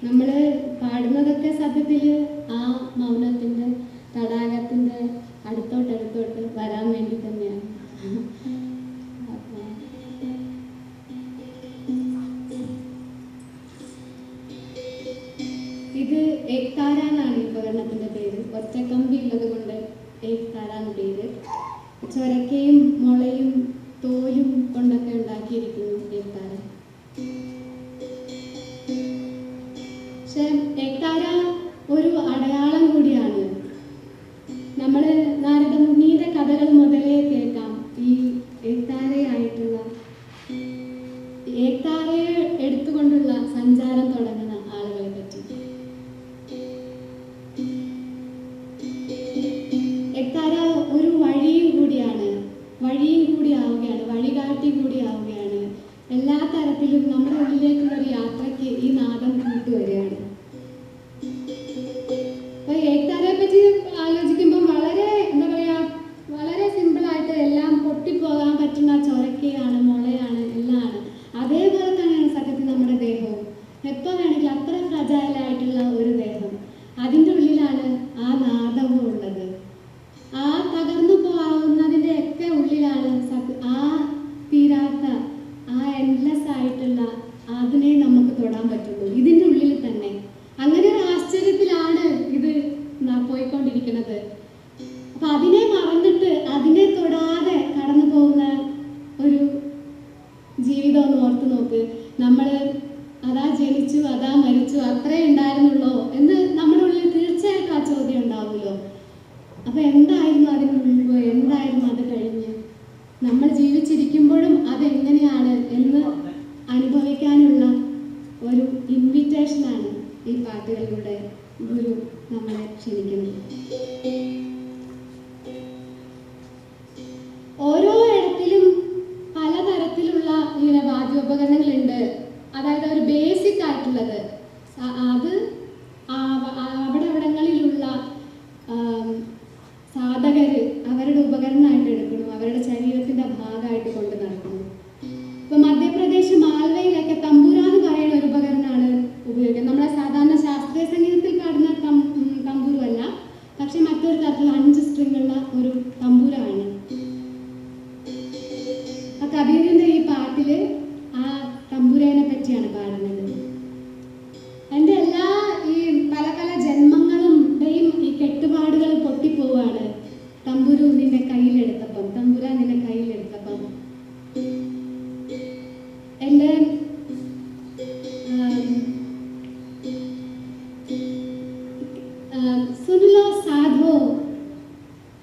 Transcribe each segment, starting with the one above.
നമ്മൾ പാടുന്നതൊക്കെ സത്യത്തിൽ ആ മൗനത്തിൻ്റെ തടാകത്തിൻ്റെ അടുത്തോട്ട് വരാൻ വേണ്ടി തന്നെയാണ്. ഇത് ഏക്താര എന്നാണ് ഈ ഉപകരണത്തിൻ്റെ പേര്. ഒറ്റക്കമ്പി ഉള്ളത് കൊണ്ട് ഏക്താര എന്ന് പേര്. ചൊരക്കയും മുളയും തോലും കൊണ്ടൊക്കെ ഉണ്ടാക്കിയിരിക്കുന്നു ഏക്താര. പക്ഷെ ഏക്താര ഒരു അടയാളം കൂടിയാണ്. നമ്മൾ നാരദമുനിയുടെ കഥകൾ മുതലേ കേൾക്കാം ഈ ഏക്താരയായിട്ടുള്ള ഏക്താരയെ എടുത്തുകൊണ്ടുള്ള സഞ്ചാരം തുടങ്ങുന്ന ആളുകളെ പറ്റി. ഏക്താര ഒരു വഴിയും കൂടിയാണ്, വഴികാട്ടി കൂടിയാവുകയാണ്. എല്ലാ തരത്തിലും നമ്മുടെ ഉള്ളിലേക്കുള്ള ഒരു യാത്രയ്ക്ക് ഈ നാദം കൂട്ടുവരികയാണ്. അപ്പൊ ഏക്താരയെ പറ്റി ആലോചിക്കുമ്പോൾ വളരെ എന്താ പറയാ, വളരെ സിമ്പിളായിട്ട് എല്ലാം പൊട്ടിപ്പോകാൻ പറ്റുന്ന ചൊരക്കയാണ്, മുളയാണ്, എല്ലാമാണ്. അതേപോലെ തന്നെയാണ് സത്യത്തിൽ നമ്മുടെ ദേഹവും. എപ്പോൾ വേണമെങ്കിലും അത്ര ഫ്രജൈലായിട്ടുള്ള ഒരു ദേഹം, അതിൻ്റെ ഉള്ളിലാണ് ആ നാദവും ഉള്ളത്. ആ തകർന്നു പോകാവുന്നതിൻ്റെ ഒക്കെ ഉള്ളിലാണ് ആ തീരാത്ത, ആ എൻഡ്ലെസ് ആയിട്ടുള്ള അതിനെ നമുക്ക് തൊടാൻ പറ്റുള്ളൂ, ഇതിൻ്റെ ഉള്ളിൽ തന്നെ. അങ്ങനെ ഒരു ആശ്ചര്യത്തിലാണ് ഇത് പോയിക്കൊണ്ടിരിക്കുന്നത്. അപ്പം അതിനെ മറന്നിട്ട് അതിനെ തൊടാതെ കടന്നു പോകുന്ന ഒരു ജീവിതം ഒന്ന് ഓർത്ത് നോക്ക്. നമ്മൾ അതാ ജനിച്ചു, അതാ മരിച്ചു, അത്രേ ഉണ്ടായിരുന്നുള്ളോ എന്ന് നമ്മുടെ ഉള്ളിൽ തീർച്ചയായിട്ടും ആ ചോദ്യം ഉണ്ടാവുമല്ലോ. അപ്പം എന്തായിരുന്നു അതിന് മുൻപ്, എന്തായിരുന്നു അത് കഴിഞ്ഞ്? നമ്മൾ ജീവിച്ചിരിക്കുമ്പോഴും അതെങ്ങനെയാണ് എന്ന് അനുഭവിക്കാനുള്ള ഒരു ഇൻവിറ്റേഷനാണ് ഈ പാട്ടുകളിലൂടെ ഗുരു നമ്മളെ ക്ഷണിക്കുന്നത്. ഓരോ ഇടത്തിലും പലതരത്തിലുള്ള ഇങ്ങനെ വാദ്യോപകരണങ്ങളുണ്ട്. അതായത് ഒരു ബേസിക് ആയിട്ടുള്ളത് അത് അവിടങ്ങളിലുള്ള സാധകര് അവരുടെ ഉപകരണമായിട്ട് എടുക്കണം, അവരുടെ ശരീരത്തിന്റെ ഭാഗമായിട്ട് കൊണ്ട് നടക്കണം. ഇപ്പൊ മധ്യപ്രദേശ് മാൽവയിലൊക്കെ തമ്പുര എന്ന് പറയുന്ന ഒരു ഉപകരണമാണ് ഉപയോഗിക്കുന്നത്. നമ്മളെ സാധാരണ ശാസ്ത്രീയ സംഗീതത്തിൽ പാടുന്ന തമ്പുരുവല്ല, പക്ഷെ മറ്റൊരു തരത്തിൽ 5 സ്ട്രിങ്ങുള്ള ഒരു തമ്പുരാണ്. കബീറിന്റെ ഈ പാട്ടില് ആ തമ്പുരേനെ പറ്റിയാണ് പാടുന്നത്. എൻ്റെ എല്ലാ ഈ പല ജന്മങ്ങളുടെയും ഈ കെട്ടുപാടുകൾ പൊട്ടിപ്പോവാണ് തമ്പുരു നിന്റെ കയ്യിലെടുത്തപ്പം, തമ്പുര നിന്റെ കയ്യിലെടുത്തപ്പം. എൻ്റെ സുനിലോ സാധോ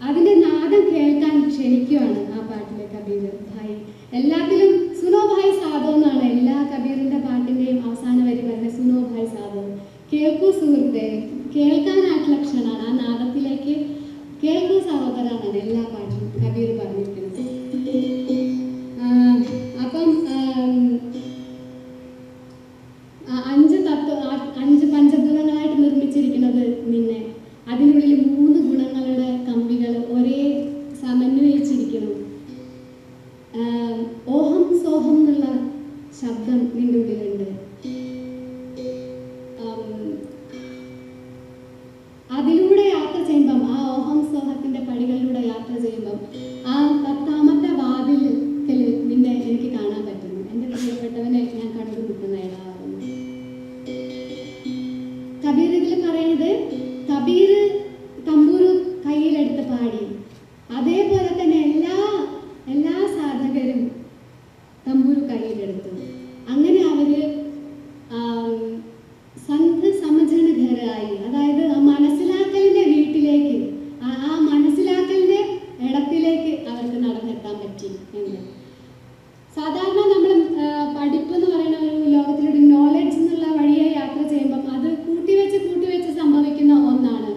അതിൻ്റെ നാദം കേൾക്കാൻ ക്ഷണിക്കുകയാണ് ആ പാട്ടിലെ കബീർ ഭായ്. എല്ലാത്തിലും സുനോ ഭായ് സാധോ എന്നാണ് എല്ലാ കബീറിൻ്റെ പാട്ടിൻ്റെയും അവസാന വരി പറയുന്നത്. സുനോ ഭായ് സാധോ, കേൾക്കൂ സുഹൃത്തെ, കേൾക്കാനായിട്ടുള്ള ക്ഷണമാണ്. ആ നാദത്തിലേക്ക് കേൾക്കൂ സഹോദരനാണ് എല്ലാ പാട്ടിലും കബീർ പറഞ്ഞിരിക്കുന്നത്. അപ്പം 5 പഞ്ചഭൂതങ്ങളായിട്ട് നിർമ്മിച്ചിരിക്കുന്നത് നിന്നെ. അതിനുള്ളിൽ 3 ഗുണങ്ങളുടെ കമ്പികൾ ഒരേ സമന്വയിച്ചിരിക്കുന്നു. ഓഹം സോഹം എന്നുള്ള ശബ്ദം നിന്റെ ഉള്ളിലുണ്ട്. അതിലൂടെ യാത്ര ചെയ്യുമ്പം, ആ ഓഹം സോഹത്തിന്റെ പടികളിലൂടെ യാത്ര ചെയ്യുമ്പം ആ 10ാമത്തെ വാതിലിൽ നിന്നെ എനിക്ക് കാണാൻ പറ്റുന്നു. എൻ്റെ പ്രിയപ്പെട്ടവനെ ഞാൻ കണ്ടു നിൽക്കുന്ന ഇടാവുന്നു. കബീർ ഇതിൽ പറയുന്നത്, കബീർ തമ്പൂരു കയ്യിലെടുത്ത് പാടി. അതേപോലെ തന്നെ എല്ലാ സാധകരും തമ്പൂരു കയ്യിലെടുത്തു. അങ്ങനെ അവര് സന്ത് സമജന ഘരായി, അതായത് ആ മനസ്സിലാക്കലിന്റെ വീട്ടിലേക്ക്, ആ മനസ്സിലാക്കലിന്റെ ഇടത്തിലേക്ക് അവർക്ക് നടന്നെത്താൻ പറ്റി എന്ന്. സാധാരണ നമ്മൾ പഠിപ്പ് എന്ന് പറയുന്ന ഒരു ലോകത്തിലൂടെ നോളജ് എന്നുള്ള വഴിയെ യാത്ര ചെയ്യുമ്പം അത് കൂട്ടിവെച്ച് സംഭവിക്കുന്ന ഒന്നാണ്.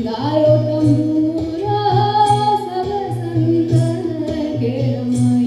गायो तंबूरा सब संतन के रमाई।